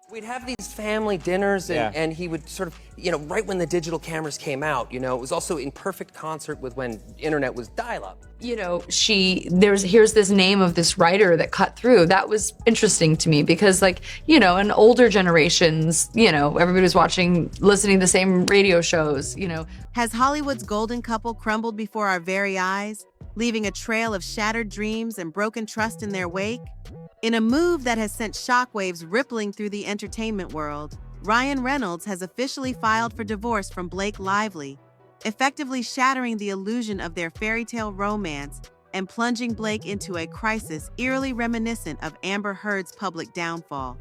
We'd have these family dinners, and, Yeah. and he would sort of, right when the digital cameras came out, it was also in perfect concert with when internet was dial-up. Here's this name of this writer that cut through. That was interesting to me because, in older generations, everybody was listening to the same radio shows, Has Hollywood's golden couple crumbled before our very eyes, leaving a trail of shattered dreams and broken trust in their wake? In a move that has sent shockwaves rippling through the entertainment world, Ryan Reynolds has officially filed for divorce from Blake Lively, effectively shattering the illusion of their fairy tale romance and plunging Blake into a crisis eerily reminiscent of Amber Heard's public downfall.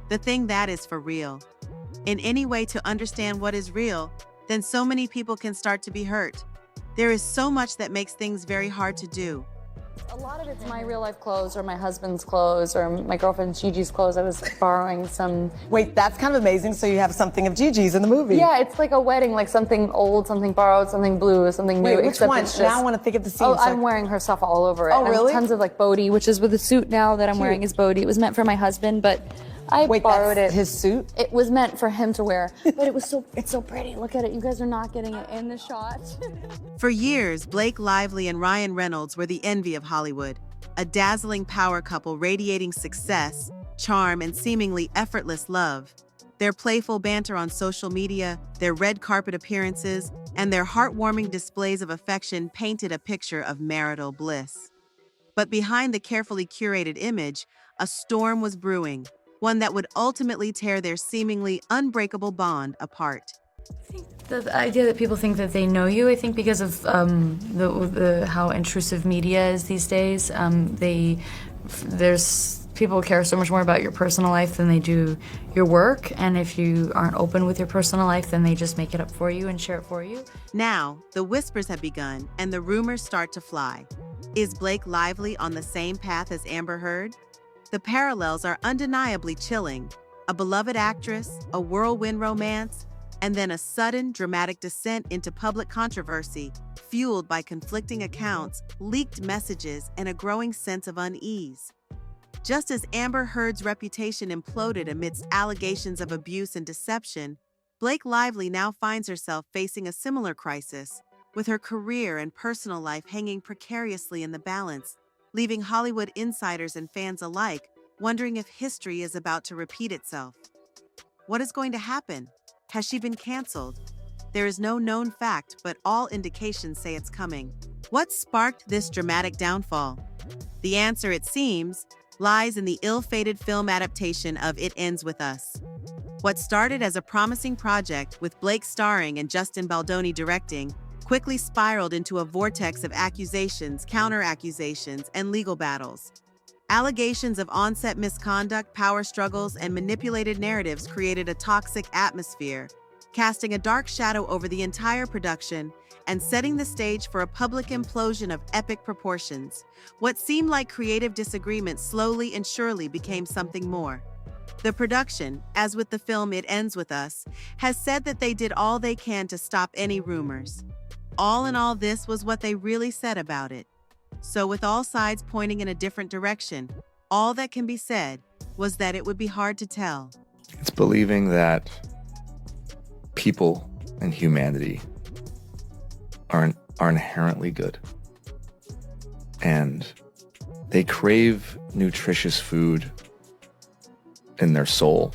The thing that is for real. In any way to understand what is real, then so many people can start to be hurt. There is so much that makes things very hard to do. A lot of it's my real life clothes or my husband's clothes or my girlfriend Gigi's clothes. I was borrowing some. Wait, that's kind of amazing. So you have something of Gigi's in the movie. Yeah, it's like a wedding, like something old, something borrowed, something blue, something new. Wait, which one? Now I want to think of the scene. Oh, I'm wearing her stuff all over it. Oh, really? Tons of Bodhi, which is with the suit now that I'm wearing is Bodhi. It was meant for my husband, but I borrowed it. His suit? It was meant for him to wear, but it's so pretty. Look at it. You guys are not getting it in the shot. For years, Blake Lively and Ryan Reynolds were the envy of Hollywood, a dazzling power couple radiating success, charm, and seemingly effortless love. Their playful banter on social media, their red carpet appearances, and their heartwarming displays of affection painted a picture of marital bliss. But behind the carefully curated image, a storm was brewing, one that would ultimately tear their seemingly unbreakable bond apart. I think the idea that people think that they know you, I think because of how intrusive media is these days, people care so much more about your personal life than they do your work, and if you aren't open with your personal life, then they just make it up for you and share it for you. Now, the whispers have begun, and the rumors start to fly. Is Blake Lively on the same path as Amber Heard? The parallels are undeniably chilling. A beloved actress, a whirlwind romance, and then a sudden, dramatic descent into public controversy, fueled by conflicting accounts, leaked messages, and a growing sense of unease. Just as Amber Heard's reputation imploded amidst allegations of abuse and deception, Blake Lively now finds herself facing a similar crisis, with her career and personal life hanging precariously in the balance, leaving Hollywood insiders and fans alike wondering if history is about to repeat itself. What is going to happen? Has she been canceled? There is no known fact, but all indications say it's coming. What sparked this dramatic downfall? The answer, it seems, lies in the ill-fated film adaptation of It Ends With Us. What started as a promising project with Blake starring and Justin Baldoni directing quickly spiraled into a vortex of accusations, counter-accusations, and legal battles. Allegations of on-set misconduct, power struggles, and manipulated narratives created a toxic atmosphere, casting a dark shadow over the entire production and setting the stage for a public implosion of epic proportions. What seemed like creative disagreement slowly and surely became something more. The production, as with the film It Ends With Us, has said that they did all they can to stop any rumors. All in all, this was what they really said about it. So with all sides pointing in a different direction, all that can be said was that it would be hard to tell. It's believing that people and humanity are inherently good. And they crave nutritious food in their soul,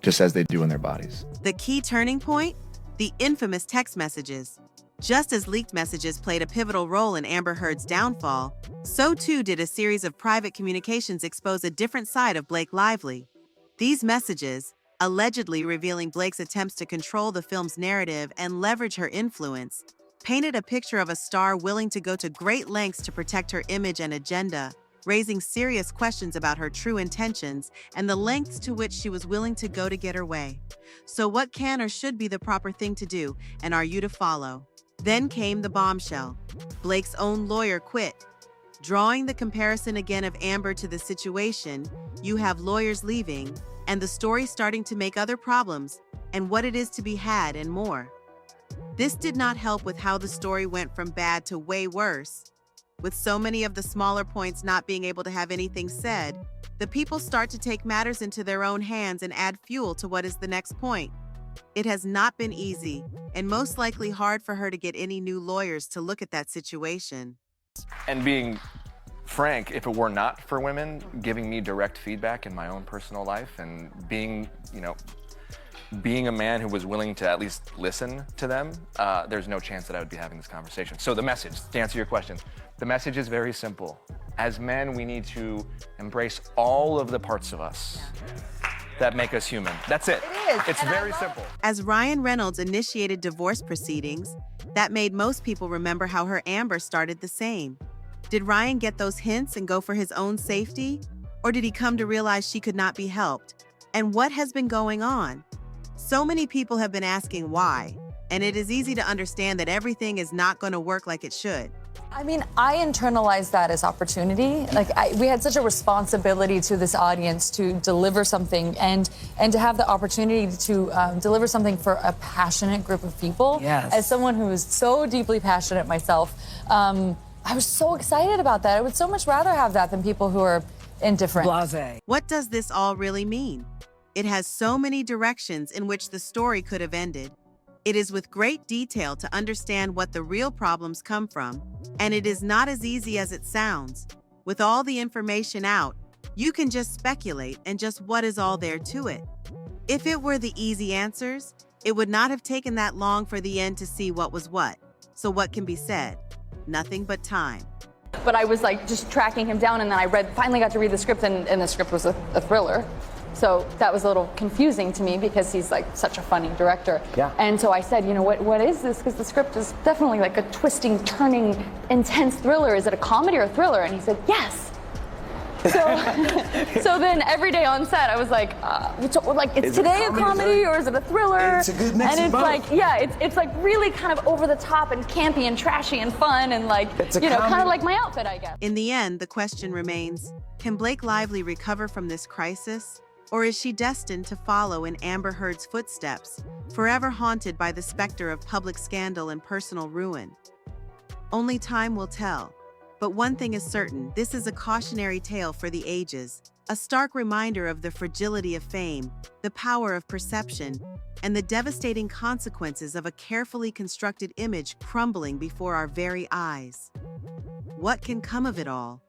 just as they do in their bodies. The key turning point? The infamous text messages. Just as leaked messages played a pivotal role in Amber Heard's downfall, so too did a series of private communications expose a different side of Blake Lively. These messages, allegedly revealing Blake's attempts to control the film's narrative and leverage her influence, painted a picture of a star willing to go to great lengths to protect her image and agenda, raising serious questions about her true intentions and the lengths to which she was willing to go to get her way. So what can or should be the proper thing to do, and are you to follow? Then came the bombshell. Blake's own lawyer quit. Drawing the comparison again of Amber to the situation, you have lawyers leaving, and the story starting to make other problems, and what it is to be had, and more. This did not help with how the story went from bad to way worse. With so many of the smaller points not being able to have anything said, the people start to take matters into their own hands and add fuel to what is the next point. It has not been easy, and most likely hard for her to get any new lawyers to look at that situation. And being frank, if it were not for women giving me direct feedback in my own personal life and being a man who was willing to at least listen to them, there's no chance that I would be having this conversation. So the message, to answer your question, the message is very simple. As men, we need to embrace all of the parts of us that make us human. That's it. It is. It's very simple. As Ryan Reynolds initiated divorce proceedings, that made most people remember how her Amber started the same. Did Ryan get those hints and go for his own safety? Or did he come to realize she could not be helped? And what has been going on? So many people have been asking why, and it is easy to understand that everything is not going to work like it should. I mean, I internalized that as opportunity. Like, we had such a responsibility to this audience to deliver something and to have the opportunity to deliver something for a passionate group of people. Yes. As someone who is so deeply passionate myself, I was so excited about that. I would so much rather have that than people who are indifferent. Blase. What does this all really mean? It has so many directions in which the story could have ended. It is with great detail to understand what the real problems come from, and it is not as easy as it sounds. With all the information out, you can just speculate and just what is all there to it. If it were the easy answers, it would not have taken that long for the end to see what was what. So what can be said? Nothing but time. But I was like just tracking him down, and then I finally got to read the script, and the script was a thriller. So that was a little confusing to me because he's like such a funny director. Yeah. And so I said, you know, what is this? Because the script is definitely like a twisting, turning, intense thriller. Is it a comedy or a thriller? And he said, yes. So then every day on set, I was like, is today a comedy or is it a thriller? It's a good mix and of it's both. like, yeah, it's like really kind of over the top and campy and trashy and fun and like, you know, kind of like my outfit, I guess. In the end, the question remains, can Blake Lively recover from this crisis? Or is she destined to follow in Amber Heard's footsteps, forever haunted by the specter of public scandal and personal ruin? Only time will tell. But one thing is certain, this is a cautionary tale for the ages, a stark reminder of the fragility of fame, the power of perception, and the devastating consequences of a carefully constructed image crumbling before our very eyes. What can come of it all?